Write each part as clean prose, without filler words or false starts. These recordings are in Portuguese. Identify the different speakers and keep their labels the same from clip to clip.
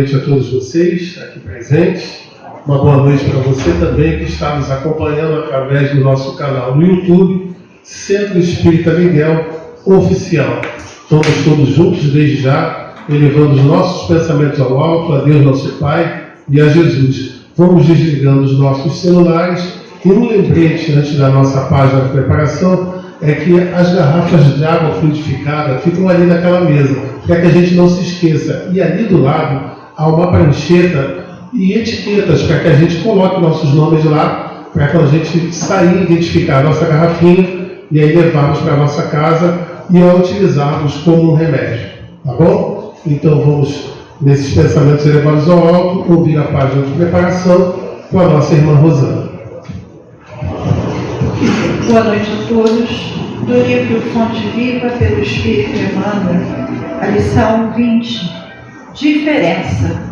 Speaker 1: noite a todos vocês aqui presentes. Uma boa noite para você também que está nos acompanhando através do nosso canal no YouTube, Centro Espírita Miguel Oficial. Estamos todos juntos desde já, elevando os nossos pensamentos ao alto, a Deus nosso Pai e a Jesus. Vamos desligando os nossos celulares e um lembrete antes da nossa página de preparação é que as garrafas de água fluidificada ficam ali naquela mesa, para que a gente não se esqueça. E ali do lado há uma prancheta e etiquetas para que a gente coloque nossos nomes lá, para que a gente sair, identificar a nossa garrafinha e aí levarmos para a nossa casa e a utilizarmos como um remédio. Tá bom? Então vamos, nesses pensamentos elevados ao alto, ouvir a página de preparação com a nossa irmã Rosana.
Speaker 2: Boa noite a todos. Do livro Fonte Viva pelo Espírito Emmanuel, a lição 20. Diferença.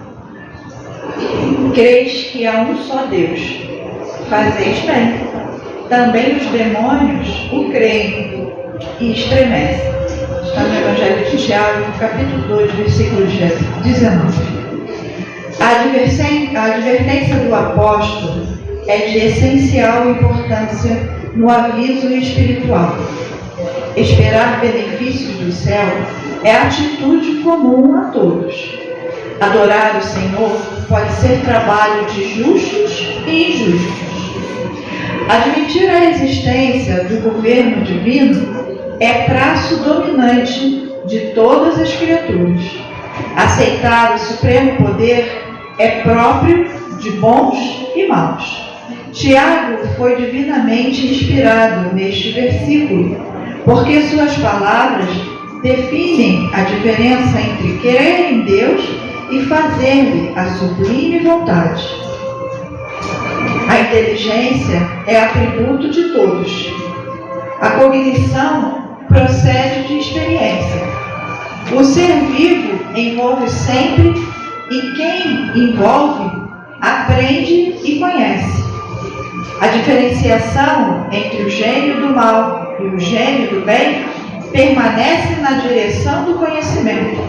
Speaker 2: Creis que há um só Deus. Fazeis bem. Também os demônios o creem e estremecem. Está no Evangelho de Tiago, capítulo 2, versículo 19. A advertência do apóstolo é de essencial importância no aviso espiritual. Esperar benefícios do céu é atitude comum a todos. Adorar o Senhor pode ser trabalho de justos e injustos. Admitir a existência do governo divino é traço dominante de todas as criaturas. Aceitar o supremo poder é próprio de bons e maus. Tiago foi divinamente inspirado neste versículo, porque suas palavras definem a diferença entre crer em Deus e fazer-lhe a sublime vontade. A inteligência é atributo de todos. A cognição procede de experiência. O ser vivo envolve sempre e quem envolve aprende e conhece. A diferenciação entre o gênio do mal e o gênio do bem permanece na direção do conhecimento.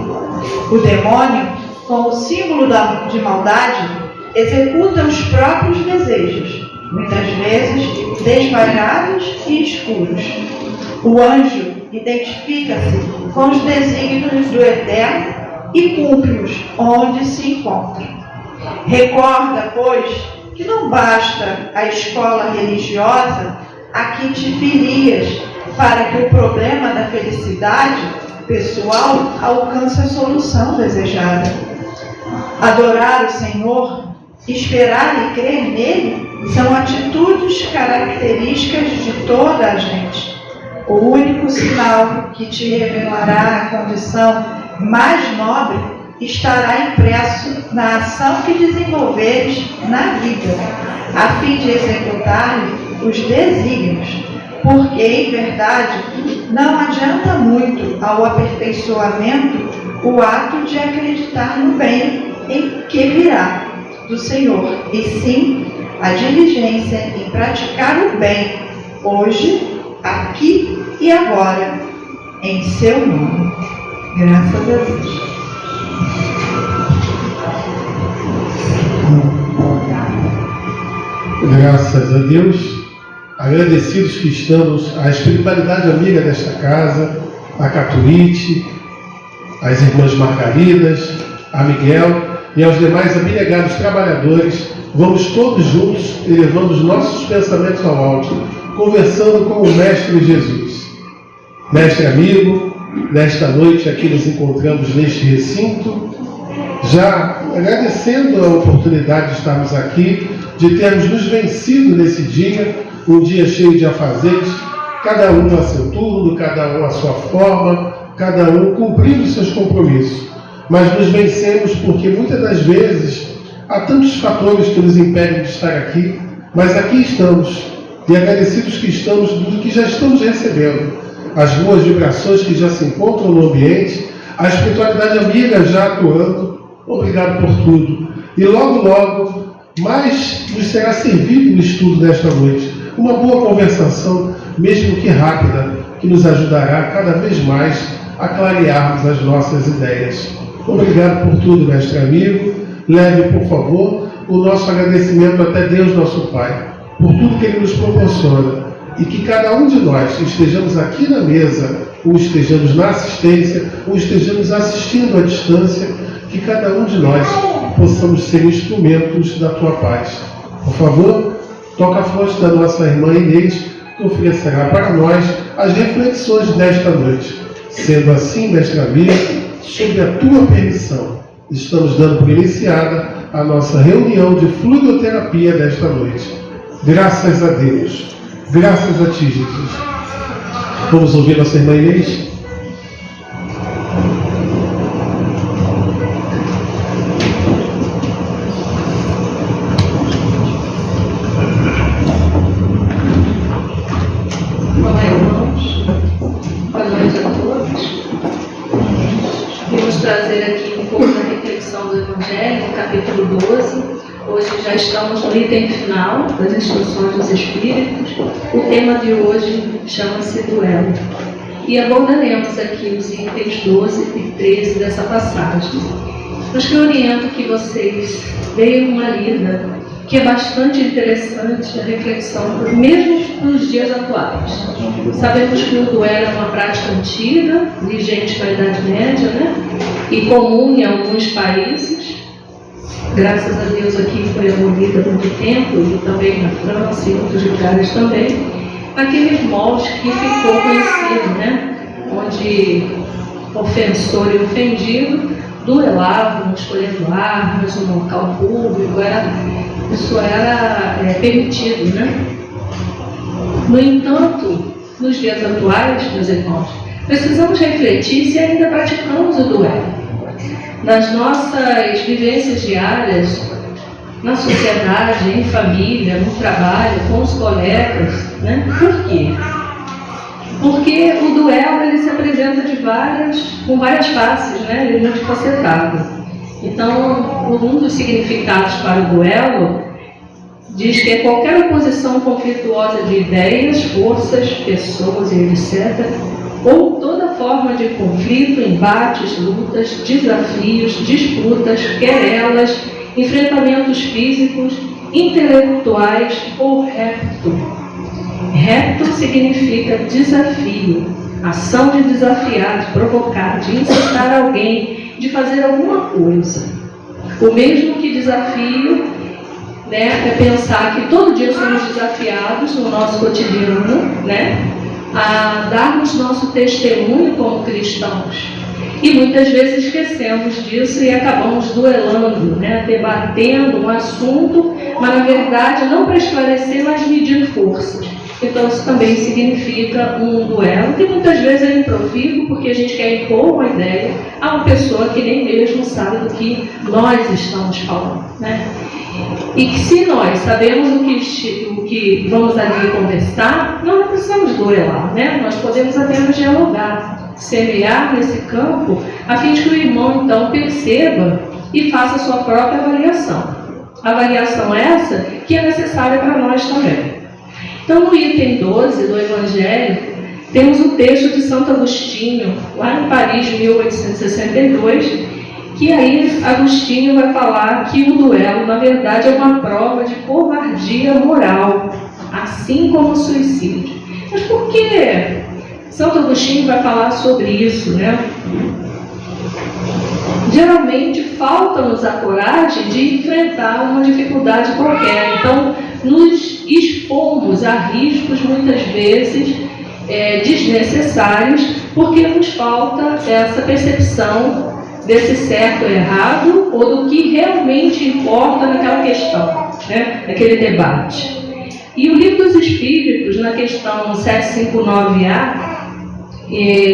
Speaker 2: O demônio, como símbolo de maldade, executa os próprios desejos, muitas vezes desvairados e escuros. O anjo identifica-se com os desígnios do Eterno e cumpre-os onde se encontra. Recorda, pois, que não basta a escola religiosa a que te filias para que o problema da felicidade pessoal alcance a solução desejada. Adorar o Senhor, esperar e crer nele são atitudes características de toda a gente. O único sinal que te revelará a condição mais nobre estará impresso na ação que desenvolveres na vida, a fim de executar-lhe os desígnios, porque, em verdade, não adianta muito ao aperfeiçoamento o ato de acreditar no bem em que virá do Senhor, e sim a diligência em praticar o bem, hoje, aqui e agora, em seu nome. Graças a Deus.
Speaker 1: Graças a Deus, agradecidos que estamos à espiritualidade amiga desta casa, a Catulite, às irmãs Margaridas, a Miguel e aos demais abnegados trabalhadores, vamos todos juntos elevando os nossos pensamentos ao alto, conversando com o Mestre Jesus. Mestre amigo, nesta noite aqui nos encontramos neste recinto, já agradecendo a oportunidade de estarmos aqui, de termos nos vencido nesse dia, um dia cheio de afazeres, cada um a seu turno, cada um a sua forma, cada um cumprindo seus compromissos. Mas nos vencemos porque muitas das vezes há tantos fatores que nos impedem de estar aqui, mas aqui estamos, e agradecidos que estamos do que já estamos recebendo, as boas vibrações que já se encontram no ambiente, a espiritualidade amiga já atuando. Obrigado por tudo. E logo, logo, mais nos será servido o estudo desta noite. Uma boa conversação, mesmo que rápida, que nos ajudará cada vez mais a clarearmos as nossas ideias. Obrigado por tudo, mestre amigo. Leve, por favor, o nosso agradecimento até Deus, nosso Pai, por tudo que Ele nos proporciona. E que cada um de nós estejamos aqui na mesa, ou estejamos na assistência, ou estejamos assistindo à distância, que cada um de nós possamos ser instrumentos da Tua paz. Por favor, toca a fonte da nossa irmã Inês, que oferecerá para nós as reflexões desta noite. Sendo assim, mestre amigo, sob a Tua permissão, estamos dando por iniciada a nossa reunião de fluidoterapia desta noite. Graças a Deus. Graças a Ti, Jesus. Vamos ouvir nossa irmã Inês?
Speaker 3: Olá, irmãos. Boa noite a todos. Vamos trazer aqui um pouco da reflexão do Evangelho, capítulo 12. Hoje já estamos no item final das instruções dos Espíritos. O tema de hoje chama-se duelo. E abordaremos aqui os itens 12 e 13 dessa passagem. Mas que oriento que vocês deem uma lida, que é bastante interessante a reflexão, mesmo nos dias atuais. Sabemos que o duelo é uma prática antiga, vigente na Idade Média, né? E comum em alguns países. Graças a Deus aqui foi abolida há muito tempo, e também na França e em outros lugares também, aqueles moldes que ficou conhecido, né? Onde ofensor e ofendido duelavam, escolhendo armas no local público, isso era permitido, né? No entanto, nos dias atuais, meus irmãos, precisamos refletir se ainda praticamos o duelo. Nas nossas vivências diárias, na sociedade, em família, no trabalho, com os colegas, né? Por quê? Porque o duelo ele se apresenta com várias faces, né? Ele é multifacetado. Então, um dos significados para o duelo diz que é qualquer oposição conflituosa de ideias, forças, pessoas e etc., ou toda forma de conflito, embates, lutas, desafios, disputas, querelas, enfrentamentos físicos, intelectuais ou repto. Repto significa desafio, ação de desafiar, de provocar, de incitar alguém, de fazer alguma coisa. O mesmo que desafio, né, é pensar que todo dia somos desafiados no nosso cotidiano, né, a darmos nosso testemunho como cristãos. E muitas vezes esquecemos disso e acabamos duelando, né, debatendo um assunto, mas na verdade não para esclarecer, mas medir forças. Então isso também significa um duelo, que muitas vezes é improvido, porque a gente quer impor uma ideia a uma pessoa que nem mesmo sabe do que nós estamos falando, né? E que se nós sabemos o que vamos ali conversar, nós não precisamos duelar, né? Nós podemos apenas dialogar, semear nesse campo, a fim de que o irmão então perceba e faça a sua própria avaliação. Avaliação essa que é necessária para nós também. Então, no item 12 do Evangelho, temos o texto de Santo Agostinho, lá em Paris, 1862, que aí Agostinho vai falar que o duelo, na verdade, é uma prova de covardia moral, assim como o suicídio. Mas por que Santo Agostinho vai falar sobre isso, né? Geralmente falta-nos a coragem de enfrentar uma dificuldade qualquer. Então, nos expomos a riscos, muitas vezes, desnecessários, porque nos falta essa percepção desse certo ou errado, ou do que realmente importa naquela questão, né? Naquele debate. E o Livro dos Espíritos, na questão 759A,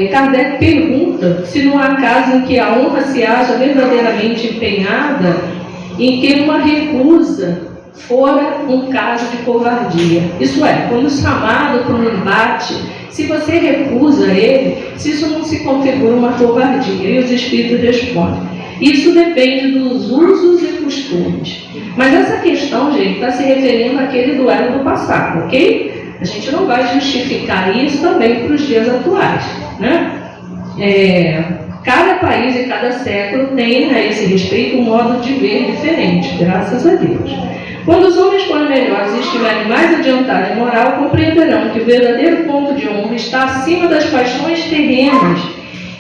Speaker 3: Kardec pergunta se não há caso em que a honra se acha verdadeiramente empenhada, em que uma recusa fora um caso de covardia. Isso é, quando chamado para um embate, se você recusa ele, se isso não se configura uma covardia. E os Espíritos respondem: isso depende dos usos e costumes. Mas essa questão, gente, está se referindo àquele duelo do passado, ok? A gente não vai justificar isso também para os dias atuais, né? Cada país e cada século tem, a esse respeito, um modo de ver diferente, graças a Deus. Quando os homens forem melhores e estiverem mais adiantados em moral, compreenderão que o verdadeiro ponto de honra está acima das paixões terrenas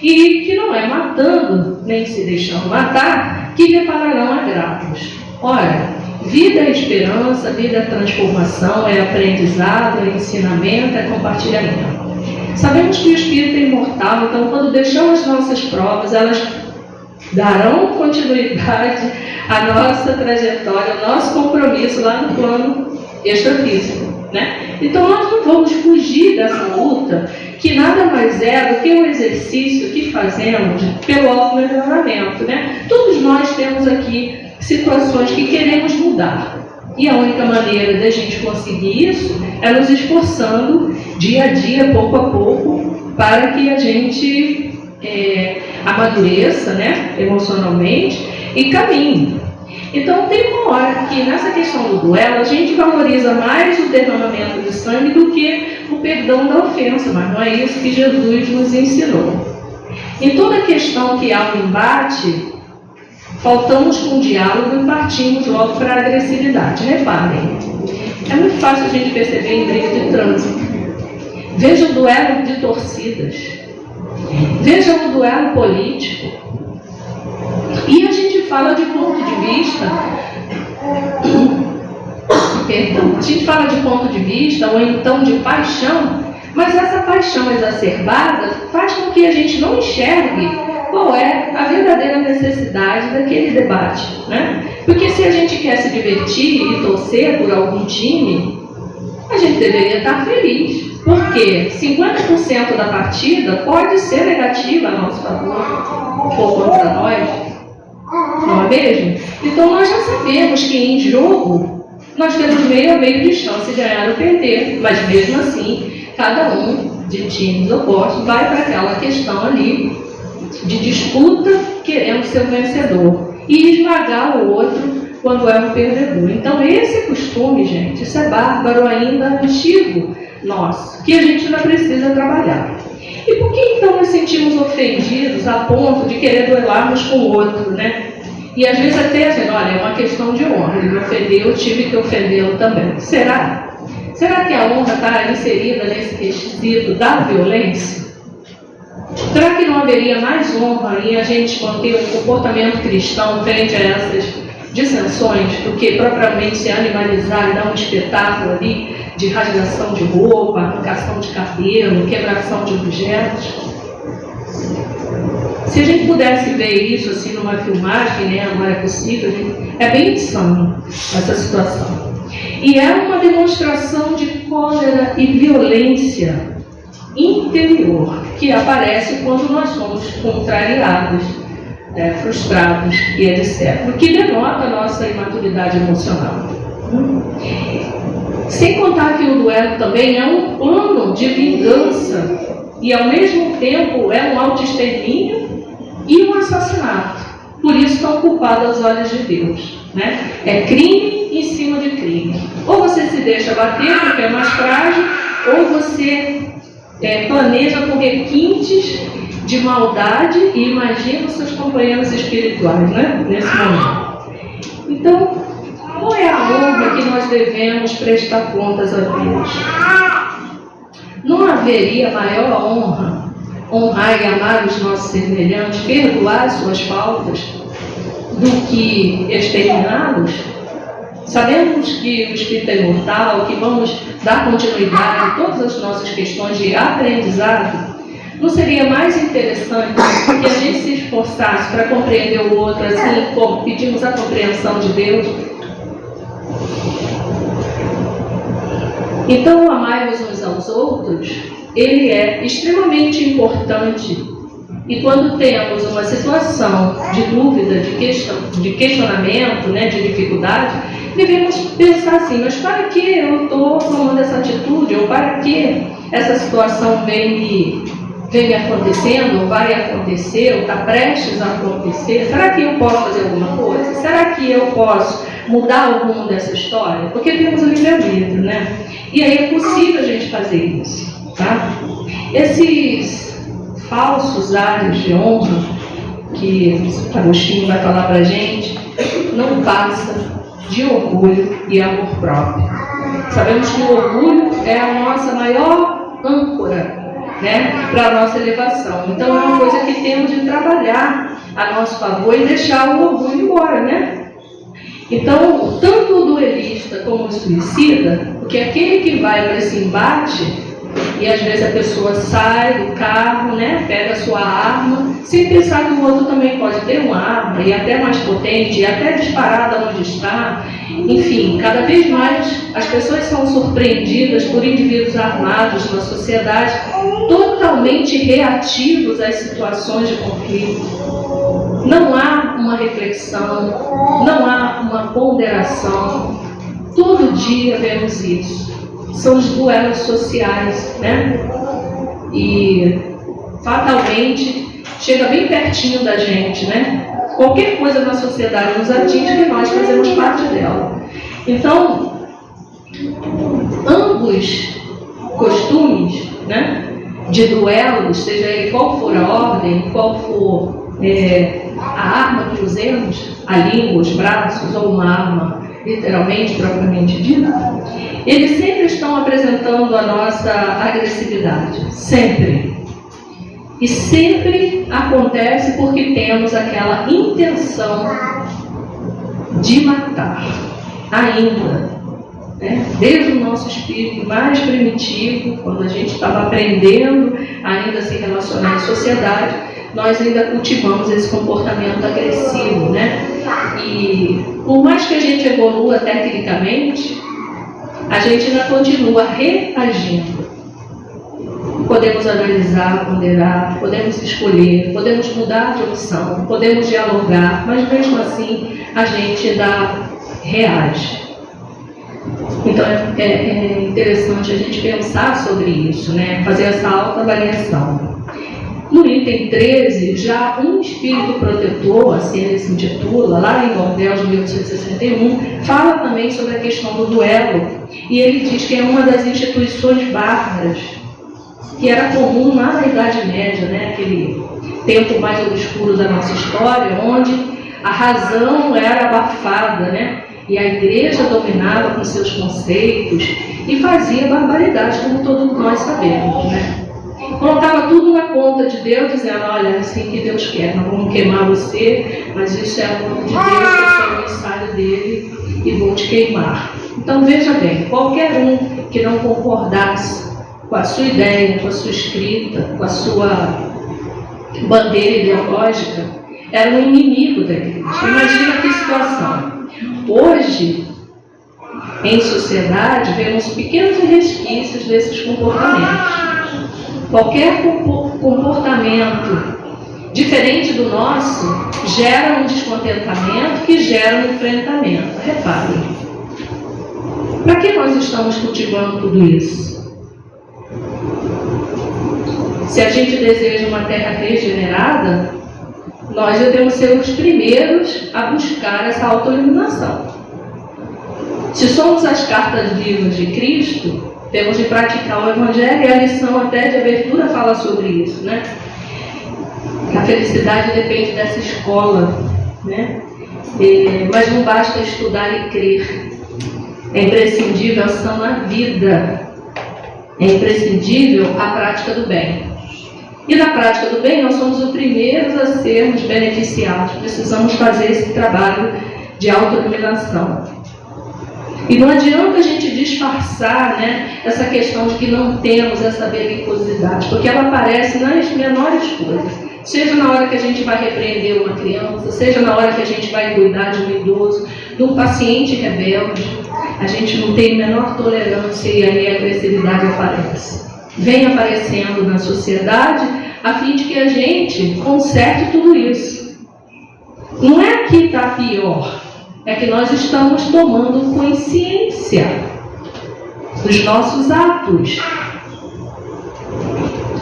Speaker 3: e que não é matando, nem se deixando matar, que depararão agravos. Ora, vida é esperança, vida é transformação, é aprendizado, é ensinamento, é compartilhamento. Sabemos que o Espírito é imortal, então quando deixamos nossas provas, elas darão continuidade à nossa trajetória, ao nosso compromisso lá no plano extrafísico, né? Então nós não vamos fugir dessa luta, que nada mais é do que um exercício que fazemos pelo automelhoramento, né? Todos nós temos aqui situações que queremos mudar. E a única maneira da gente conseguir isso é nos esforçando dia a dia, pouco a pouco, para que a gente amadureça, né, emocionalmente e caminhe. Então tem uma hora que nessa questão do duelo a gente valoriza mais o derramamento de sangue do que o perdão da ofensa, mas não é isso que Jesus nos ensinou. Em toda questão que há um embate, faltamos com o diálogo e partimos logo para a agressividade. Reparem, é muito fácil a gente perceber em briga de trânsito. Veja o duelo de torcidas. Veja o duelo político. E a gente fala de ponto de vista, a gente fala de ponto de vista ou então de paixão, mas essa paixão exacerbada faz com que a gente não enxergue qual é a verdadeira necessidade daquele debate, né? Porque se a gente quer se divertir e torcer por algum time, a gente deveria estar feliz, porque 50% da partida pode ser negativa a nosso favor ou contra nós, não é mesmo? Então nós já sabemos que em jogo nós temos meio a meio de chance de ganhar ou perder, mas mesmo assim cada um de times opostos vai para aquela questão ali de disputa, querendo ser o vencedor e esmagar o outro quando é um perdedor. Então esse costume, gente, isso é bárbaro ainda, antigo nosso, que a gente ainda precisa trabalhar. E por que então nos sentimos ofendidos a ponto de querer duelarmos com o outro, né? E às vezes até assim, olha, é uma questão de honra, ele me ofendeu, eu tive que ofendê-lo também. Será? Será que a honra está inserida nesse quesito da violência? Será que não haveria mais honra em a gente manter um comportamento cristão frente a essas dissensões do que propriamente se animalizar e dar um espetáculo ali de rasgação de roupa, arrancação de cabelo, quebração de objetos? Se a gente pudesse ver isso assim numa filmagem, né, agora é possível, é bem insano essa situação. E é uma demonstração de cólera e violência interior que aparece quando nós somos contrariados, frustrados e etc. O que denota a nossa imaturidade emocional. Sem contar que o duelo também é um plano de vingança e ao mesmo tempo é um autoextermínio e um assassinato. Por isso estão culpados aos olhos de Deus, né? É crime em cima de crime. Ou você se deixa bater porque é mais frágil, ou você planeja com requintes de maldade e imagina os seus companheiros espirituais, né? Nesse momento. Então, qual é a honra que nós devemos prestar contas a Deus? Não haveria maior honra honrar e amar os nossos semelhantes, perdoar as suas faltas, do que exterminá-los? Sabemos que o Espírito é imortal, que vamos dar continuidade a todas as nossas questões de aprendizado. Não seria mais interessante que a gente se esforçasse para compreender o outro, assim como pedimos a compreensão de Deus? Então, amai-vos uns aos outros, ele é extremamente importante. E quando temos uma situação de dúvida, de questionamento, né, de dificuldade, devemos pensar assim, mas para que eu estou tomando essa atitude? Ou para que essa situação vem me acontecendo, ou vai acontecer, ou está prestes a acontecer? Será que eu posso fazer alguma coisa? Será que eu posso mudar o rumo dessa história? Porque temos o livre-arbítrio, né? E aí é possível a gente fazer isso, tá? Esses falsos ares de honra, que Agostinho vai falar para a gente, não passa de orgulho e amor próprio. Sabemos que o orgulho é a nossa maior âncora, né, para a nossa elevação. Então é uma coisa que temos de trabalhar a nosso favor e deixar o orgulho embora, né? Então, tanto o duelista como o suicida, porque aquele que vai para esse embate, e às vezes a pessoa sai do carro, né, pega a sua arma, sem pensar que o outro também pode ter uma arma, e até mais potente, e até disparada onde está. Enfim, cada vez mais as pessoas são surpreendidas por indivíduos armados na sociedade, totalmente reativos às situações de conflito. Não há uma reflexão, não há uma ponderação. Todo dia vemos isso. São os duelos sociais, né? E fatalmente chega bem pertinho da gente, né? Qualquer coisa na sociedade nos atinge e nós fazemos parte dela. Então, ambos costumes, né, de duelos, seja ele qual for a ordem, qual for a arma que usemos, a língua, os braços ou uma arma literalmente, propriamente dita, eles sempre estão apresentando a nossa agressividade, sempre. E sempre acontece porque temos aquela intenção de matar, ainda, né? Desde o nosso espírito mais primitivo, quando a gente estava aprendendo ainda a se relacionar em sociedade, nós ainda cultivamos esse comportamento agressivo, né? E por mais que a gente evolua tecnicamente, a gente ainda continua reagindo. Podemos analisar, ponderar, podemos escolher, podemos mudar de opção, podemos dialogar, mas mesmo assim a gente ainda reage. Então é interessante a gente pensar sobre isso, né? Fazer essa autoavaliação. No item 13, já um espírito protetor, assim ele se intitula, lá em Bordel de 1861, fala também sobre a questão do duelo. E ele diz que é uma das instituições bárbaras que era comum lá na Idade Média, né? Aquele tempo mais obscuro da nossa história, onde a razão era abafada, né? E a igreja dominava com seus conceitos e fazia barbaridade, como todos nós sabemos, né? Colocava tudo na conta de Deus, dizendo, olha, é assim que Deus quer, não vamos queimar você, mas isso é a conta de Deus, eu sou o emissário dele e vou te queimar. Então veja bem, qualquer um que não concordasse com a sua ideia, com a sua escrita, com a sua bandeira ideológica, era um inimigo da igreja. Imagina que situação. Hoje, em sociedade, vemos pequenos resquícios desses comportamentos. Qualquer comportamento diferente do nosso gera um descontentamento que gera um enfrentamento. Reparem. Para que nós estamos cultivando tudo isso? Se a gente deseja uma terra regenerada, nós devemos ser os primeiros a buscar essa autoiluminação. Se somos as cartas vivas de Cristo, temos de praticar o Evangelho, e a lição até de abertura fala sobre isso, né? A felicidade depende dessa escola, né? Mas não basta estudar e crer. É imprescindível a ação na vida. É imprescindível a prática do bem. E na prática do bem, nós somos os primeiros a sermos beneficiados. Precisamos fazer esse trabalho de autoiluminação. E não adianta a gente disfarçar, né, essa questão de que não temos essa belicosidade, porque ela aparece nas menores coisas. Seja na hora que a gente vai repreender uma criança, seja na hora que a gente vai cuidar de um idoso, de um paciente rebelde, a gente não tem a menor tolerância e aí a agressividade aparece. Vem aparecendo na sociedade a fim de que a gente conserte tudo isso. Não é que está pior, é que nós estamos tomando consciência dos nossos atos.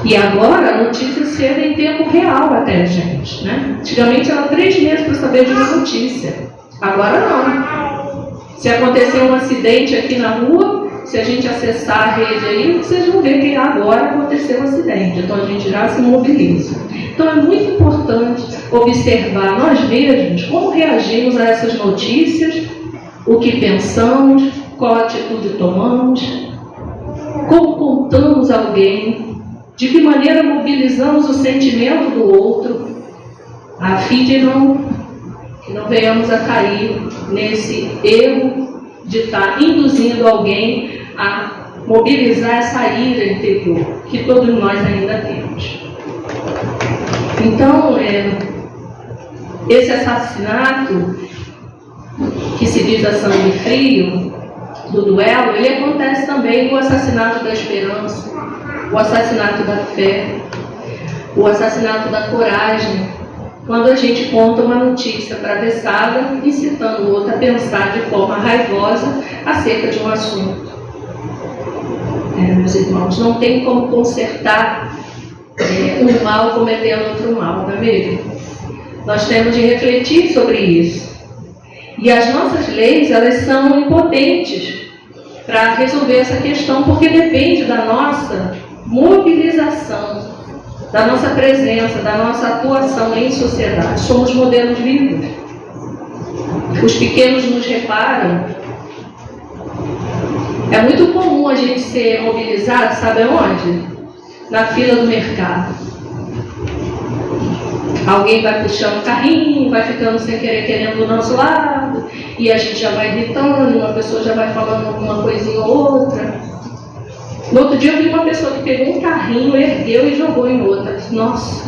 Speaker 3: E agora a notícia chega em tempo real até a gente, né? Antigamente era 3 meses para saber de uma notícia. Agora não. Se acontecer um acidente aqui na rua, se a gente acessar a rede aí, vocês vão ver que agora aconteceu um acidente, então a gente já se mobiliza. Então é muito importante observar nós mesmos como reagimos a essas notícias, o que pensamos, qual atitude tomamos, como contamos a alguém, de que maneira mobilizamos o sentimento do outro, a fim de que não venhamos a cair nesse erro de estar induzindo alguém a mobilizar essa ira interior, que todos nós ainda temos. Então, esse assassinato, que se diz a sangue frio, do duelo, ele acontece também com o assassinato da esperança, o assassinato da fé, o assassinato da coragem, quando a gente conta uma notícia atravessada, incitando o outro a pensar de forma raivosa acerca de um assunto. Meus irmãos, não tem como consertar um mal cometendo outro mal, não é mesmo? Nós temos de refletir sobre isso. E as nossas leis, elas são impotentes para resolver essa questão, porque depende da nossa mobilização, da nossa presença, da nossa atuação em sociedade. Somos modelos vivos. Os pequenos nos reparam. É muito comum a gente ser mobilizado, sabe aonde? Na fila do mercado. Alguém vai puxando o carrinho, vai ficando sem querer querendo do nosso lado, e a gente já vai gritando, uma pessoa já vai falando alguma coisinha ou outra. No outro dia eu vi uma pessoa que pegou um carrinho, ergueu e jogou em outra. Nossa,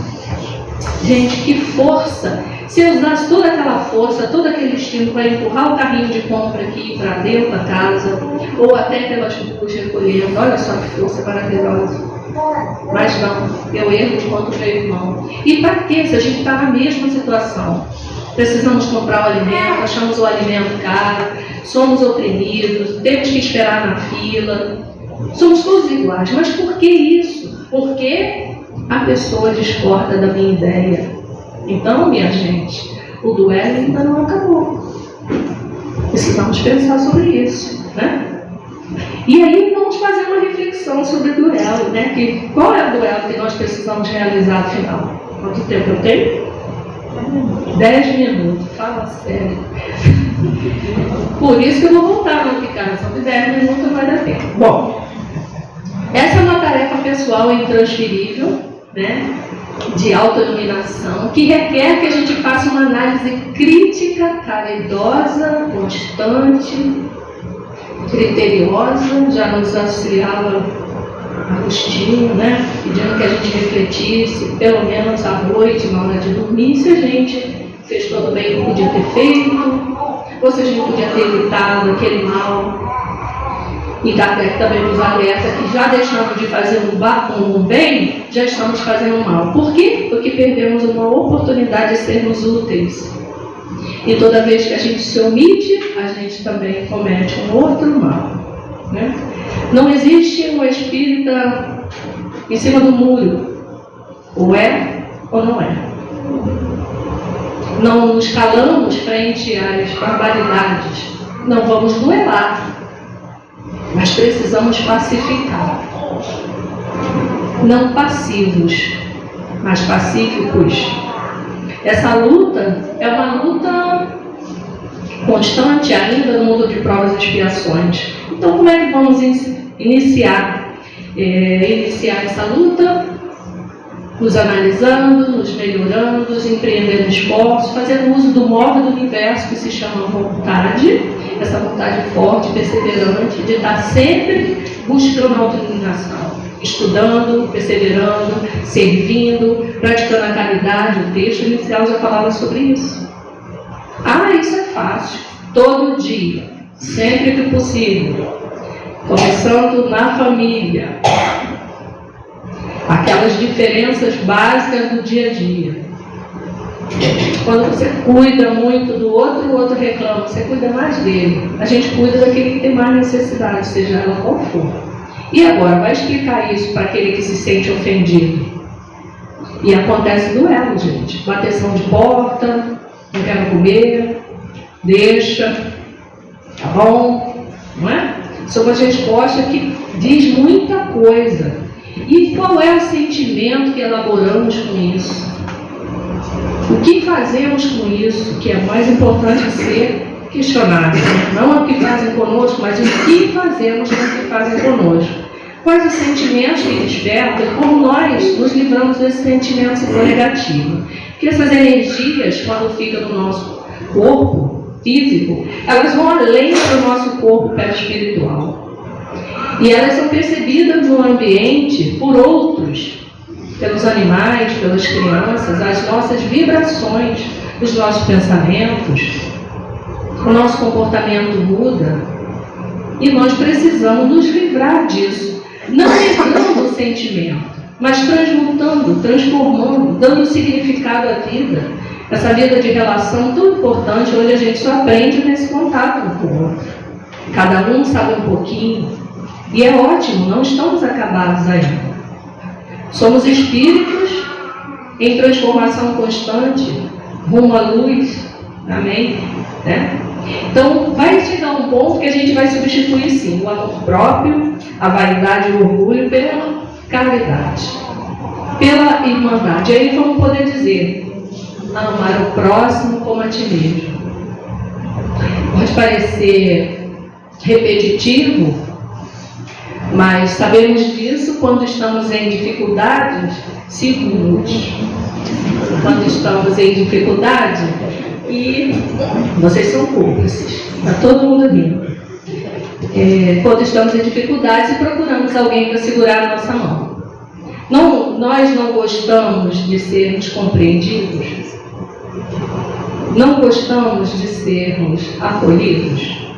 Speaker 3: gente, que força! Se eu usasse toda aquela força, todo aquele estímulo para empurrar o carrinho de compra aqui para dentro da casa, ou até pelas ruas recolhendo, olha só que força maravilhosa. Mas não, eu erro enquanto meu irmão. E para quê? Se a gente está na mesma situação. Precisamos comprar o alimento, achamos o alimento caro, somos oprimidos, temos que esperar na fila. Somos todos iguais. Mas por que isso? Porque a pessoa discorda da minha ideia. Então, minha gente, o duelo ainda não acabou. Precisamos pensar sobre isso, né? E aí vamos fazer uma reflexão sobre o duelo, né? Qual é o duelo que nós precisamos realizar afinal? Quanto tempo eu tenho? 10 minutos, fala sério. Por isso que eu vou voltar, não ficar, só que 10 minutos não vai dar tempo. Bom, essa é uma tarefa pessoal intransferível, né? De autoiluminação, que requer que a gente faça uma análise crítica, caridosa, constante, criteriosa. Já nos auxiliava Agostinho, né? Pedindo que a gente refletisse, pelo menos à noite, na hora de dormir, se a gente fez todo o bem que podia ter feito, ou se a gente podia ter evitado aquele mal. E Kardec também nos alerta que já deixamos de fazer um bem, já estamos fazendo um mal. Por quê? Porque perdemos uma oportunidade de sermos úteis. E toda vez que a gente se omite, a gente também comete um outro mal, né? Não existe um espírita em cima do muro. Ou é ou não é. Não nos calamos frente às barbaridades. Não vamos duelar. Mas precisamos pacificar. Não passivos, mas pacíficos. Essa luta é uma luta constante ainda no mundo de provas e expiações. Então, como é que vamos iniciar essa luta? Nos analisando, nos melhorando, nos empreendendo esforços, fazendo uso do móvel do universo que se chama vontade, essa vontade forte, perseverante, de estar sempre buscando a autoiluminação, estudando, perseverando, servindo, praticando a caridade. O texto inicial já falava sobre isso. Isso é fácil, todo dia, sempre que possível, começando na família. Aquelas diferenças básicas do dia a dia. Quando você cuida muito do outro, o outro reclama, você cuida mais dele. A gente cuida daquele que tem mais necessidade, seja ela qual for. E agora, vai explicar isso para aquele que se sente ofendido. E acontece duelo, gente. Bateção de porta, não quero comer, deixa, tá bom, não é?
Speaker 4: Isso é uma resposta que diz muita coisa. E qual é o sentimento que elaboramos com isso? O que fazemos com isso, que é mais importante ser questionado? Não o que fazem conosco, mas o que fazemos com o que fazem conosco. Quais os sentimentos que despertam e como nós nos livramos desses sentimentos negativos. Porque essas energias, quando ficam no nosso corpo físico, elas vão além do nosso corpo perispiritual. E elas são percebidas no ambiente por outros, pelos animais, pelas crianças, as nossas vibrações, os nossos pensamentos, o nosso comportamento muda. E nós precisamos nos livrar disso, não negando o sentimento, mas transmutando, transformando, dando significado à vida. Essa vida de relação tão importante, onde a gente só aprende nesse contato com o outro. Cada um sabe um pouquinho. E é ótimo, não estamos acabados ainda. Somos espíritos em transformação constante, rumo à luz. Amém? Né? Então, vai chegar um ponto que a gente vai substituir, sim, o amor próprio, a vaidade e o orgulho pela caridade, pela irmandade. E aí vamos poder dizer, amar o próximo como a ti mesmo. Pode parecer repetitivo, mas sabemos disso quando estamos em dificuldades, 5 minutos. Quando estamos em dificuldade, e vocês são cúmplices, está todo mundo rindo. Quando estamos em dificuldades e procuramos alguém para segurar a nossa mão. Nós não gostamos de sermos compreendidos, não gostamos de sermos acolhidos,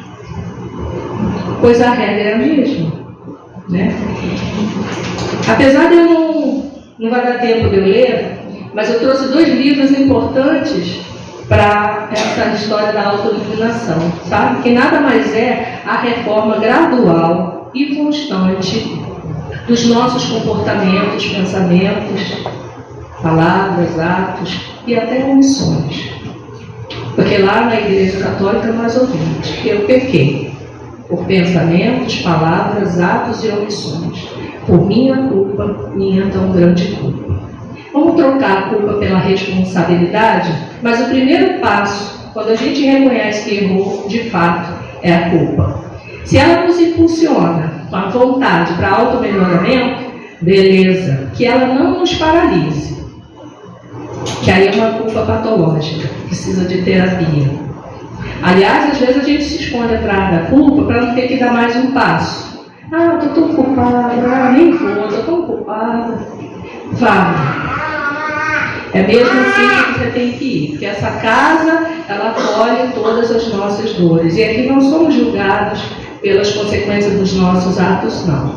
Speaker 4: pois a regra é a mesma. Né? Apesar de não vai dar tempo de eu ler, mas eu trouxe 2 livros importantes para essa história da autoiluminação, sabe? Que nada mais é a reforma gradual e constante dos nossos comportamentos, pensamentos, palavras, atos e até omissões. Porque lá na Igreja Católica nós ouvimos que eu pequei por pensamentos, palavras, atos e omissões, por minha culpa, minha tão grande culpa. Vamos trocar a culpa pela responsabilidade, mas o primeiro passo, quando a gente reconhece que errou, de fato, é a culpa. Se ela nos impulsiona com a vontade para auto-melhoramento, beleza, que ela não nos paralise, que aí é uma culpa patológica, precisa de terapia. Aliás, às vezes a gente se esconde atrás da culpa para não ter que dar mais um passo. Eu estou tão culpada, nem vou, estou tão culpada. Vá. É mesmo assim que você tem que ir, porque essa casa, ela acolhe todas as nossas dores. E aqui não somos julgados pelas consequências dos nossos atos, não.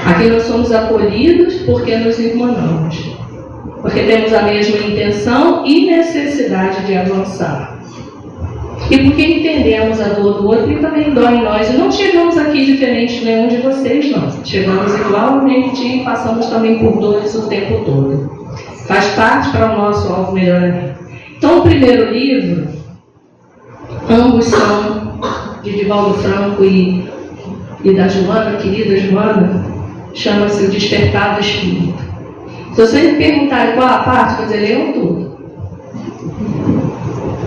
Speaker 4: Aqui nós somos acolhidos porque nos irmanamos, porque temos a mesma intenção e necessidade de avançar. E porque entendemos a dor do outro e também dói em nós. E não chegamos aqui diferente de nenhum de vocês, não. Chegamos igualmente e passamos também por dores o tempo todo. Faz parte para o nosso auto-melhoramento. Então, o primeiro livro, ambos são de Divaldo Franco e da Joana, querida Joana, chama-se O Despertar do Espírito. Se você me perguntar qual a parte, quer dizer, leiam tudo.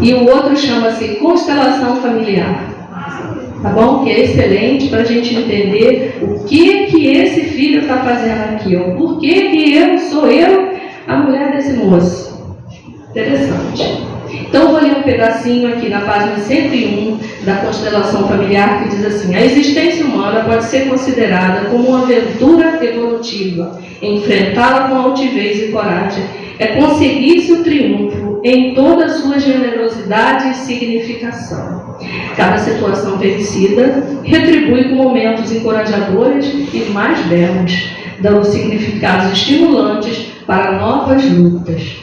Speaker 4: E o outro chama-se Constelação Familiar. Tá bom? Que é excelente para a gente entender o que esse filho está fazendo aqui. Ou por que sou eu a mulher desse moço. Interessante. Então eu vou ler um pedacinho aqui na página 101 da Constelação Familiar, que diz assim: a existência humana pode ser considerada como uma aventura evolutiva. Enfrentá-la com altivez e coragem é conseguir-se o triunfo em toda a sua generosidade e significação. Cada situação vencida retribui com momentos encorajadores e mais belos, dando significados estimulantes para novas lutas.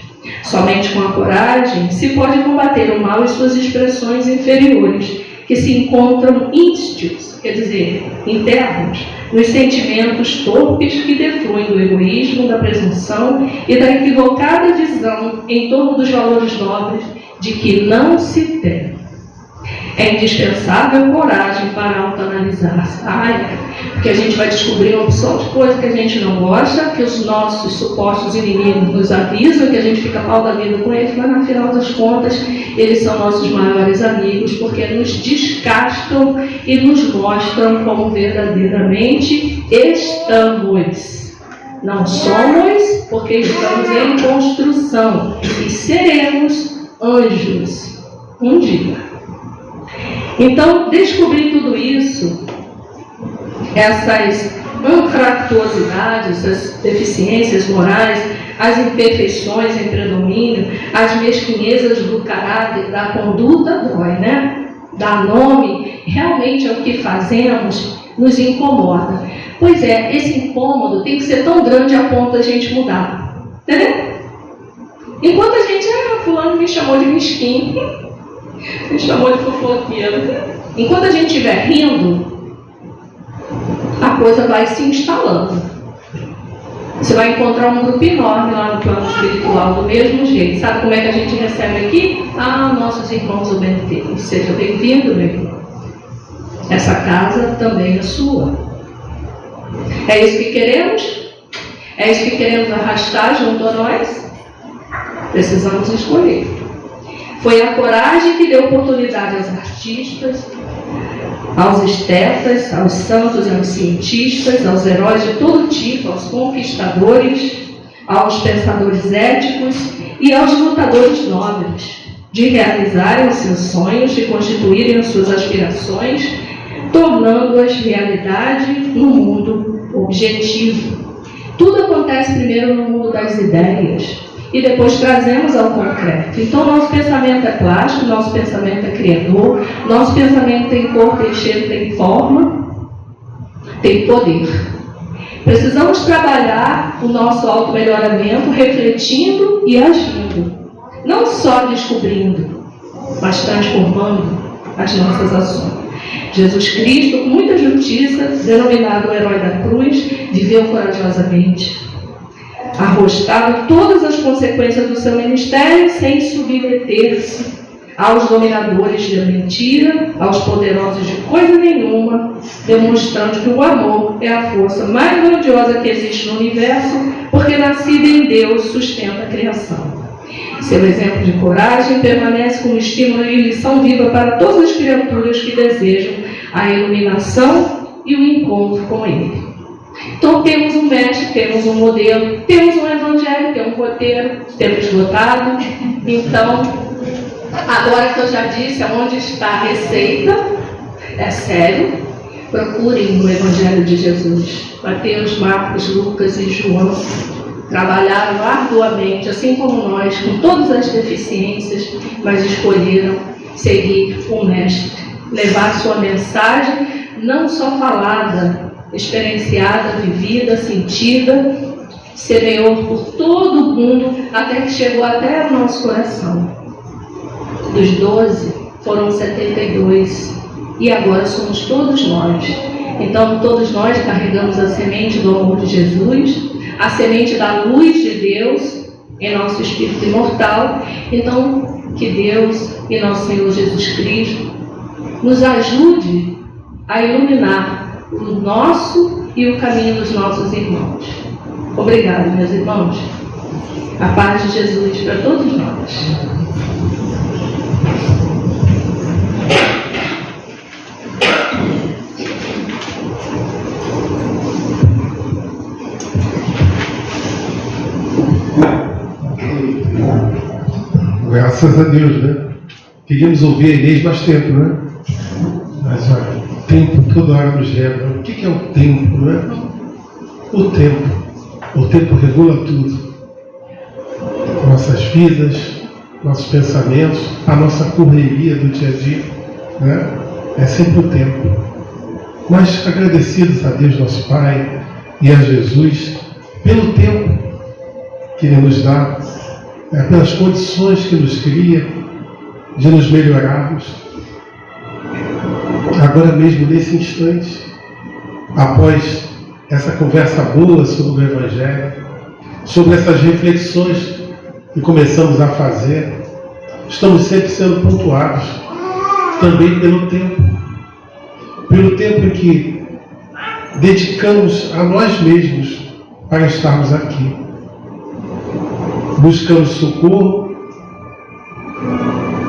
Speaker 4: Somente com a coragem se pode combater o mal e suas expressões inferiores, que se encontram ínsticos, quer dizer, internos, nos sentimentos torpes que defluem do egoísmo, da presunção e da equivocada visão em torno dos valores nobres de que não se tem. É indispensável coragem para autoanalisar-se. Porque a gente vai descobrir uma opção de coisa que a gente não gosta, que os nossos supostos inimigos nos avisam, que a gente fica pau da vida com eles, mas no final das contas, eles são nossos maiores amigos, porque nos descascam e nos mostram como verdadeiramente estamos. Não somos, porque estamos em construção e seremos anjos um dia. Então, descobrir tudo isso, essas anfractuosidades, essas deficiências morais, as imperfeições em predomínio, as mesquinhezas do caráter, da conduta, dói, né? Dar nome, realmente é o que fazemos, nos incomoda. Pois é, esse incômodo tem que ser tão grande a ponto da gente mudar. Entendeu? Enquanto a gente, fulano me chamou de mesquinho, me chamou de fofoqueiro. Enquanto a gente estiver rindo, a coisa vai se instalando. Você vai encontrar um grupo enorme lá no plano espiritual, do mesmo jeito. Sabe como é que a gente recebe aqui? Nossos irmãos o benedito. Seja bem-vindo, meu irmão. Essa casa também é sua. É isso que queremos? É isso que queremos arrastar junto a nós? Precisamos escolher. Foi a coragem que deu oportunidade aos artistas, aos estetas, aos santos e aos cientistas, aos heróis de todo tipo, aos conquistadores, aos pensadores éticos e aos lutadores nobres, de realizarem os seus sonhos, de constituírem as suas aspirações, tornando-as realidade no mundo objetivo. Tudo acontece primeiro no mundo das ideias e depois trazemos ao concreto. Então, nosso pensamento é plástico, nosso pensamento é criador, nosso pensamento tem cor, tem cheiro, tem forma, tem poder. Precisamos trabalhar o nosso auto-melhoramento refletindo e agindo, não só descobrindo, mas transformando as nossas ações. Jesus Cristo, com muita justiça, denominado o herói da cruz, viveu corajosamente. Arrostava todas as consequências do seu ministério sem submeter-se aos dominadores da mentira, aos poderosos de coisa nenhuma, demonstrando que o amor é a força mais grandiosa que existe no universo, porque nascida em Deus sustenta a criação. Seu exemplo de coragem permanece como estímulo e lição viva para todas as criaturas que desejam a iluminação e o encontro com Ele. Então, temos um mestre, temos um modelo, temos um evangelho, temos um roteiro, temos esgotado. Então, agora que eu já disse aonde está a receita, é sério, procurem no Evangelho de Jesus. Mateus, Marcos, Lucas e João trabalharam arduamente, assim como nós, com todas as deficiências, mas escolheram seguir o mestre, levar sua mensagem, não só falada, experienciada, vivida, sentida, semeou por todo o mundo, até que chegou até o nosso coração. Dos 12, foram 72, e agora somos todos nós. Então, todos nós carregamos a semente do amor de Jesus, a semente da luz de Deus em nosso espírito imortal. Então, que Deus e nosso Senhor Jesus Cristo nos ajude a iluminar o nosso e o caminho dos nossos irmãos. Obrigado, meus irmãos. A paz de Jesus para todos nós.
Speaker 1: Graças a Deus, né? Queríamos ouvir a Inês mais tempo, né? Mas olha, o tempo toda hora nos leva. O que é o tempo, não é? O tempo regula tudo. Nossas vidas, nossos pensamentos, a nossa correria do dia a dia, né? É sempre o tempo. Mas agradecidos a Deus, nosso Pai, e a Jesus, pelo tempo que Ele nos dá, pelas condições que nos cria, de nos melhorarmos. Agora mesmo, nesse instante, após essa conversa boa sobre o Evangelho, sobre essas reflexões que começamos a fazer, estamos sempre sendo pontuados. também pelo tempo em que dedicamos a nós mesmos para estarmos aqui. Buscamos socorro,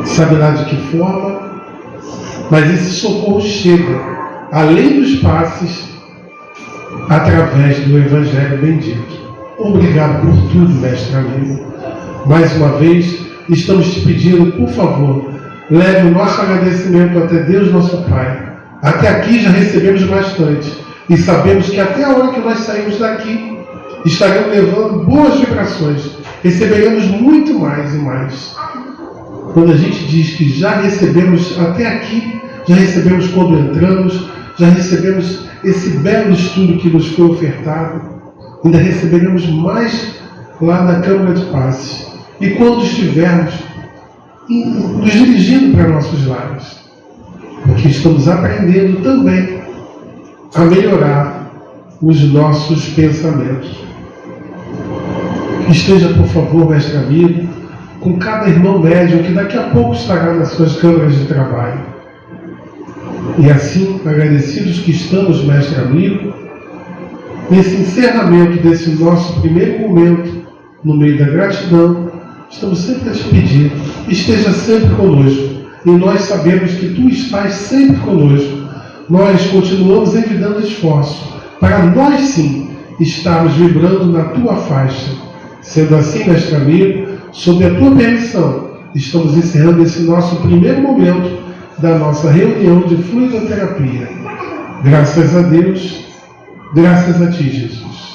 Speaker 1: sabe lá de que forma, mas esse socorro chega, além dos passes, através do Evangelho bendito. Obrigado por tudo, mestre amigo. Mais uma vez, estamos te pedindo, por favor, leve o nosso agradecimento até Deus, nosso Pai. Até aqui já recebemos bastante. E sabemos que até a hora que nós saímos daqui, estaremos levando boas vibrações. Receberemos muito mais e mais. Quando a gente diz que já recebemos até aqui, já recebemos quando entramos, já recebemos esse belo estudo que nos foi ofertado, ainda receberemos mais lá na Câmara de Passes. E quando estivermos nos dirigindo para nossos lares, porque estamos aprendendo também a melhorar os nossos pensamentos. Esteja, por favor, mestre amigo, com cada irmão médium que daqui a pouco estará nas suas câmaras de trabalho. E assim, agradecidos que estamos, mestre amigo, nesse encerramento desse nosso primeiro momento, no meio da gratidão, estamos sempre a te pedir, esteja sempre conosco. E nós sabemos que tu estás sempre conosco. Nós continuamos envidando esforço para nós sim estarmos vibrando na tua faixa. Sendo assim, mestre amigo, sob a tua permissão, estamos encerrando esse nosso primeiro momento da nossa reunião de fluidoterapia. Graças a Deus, graças a ti, Jesus.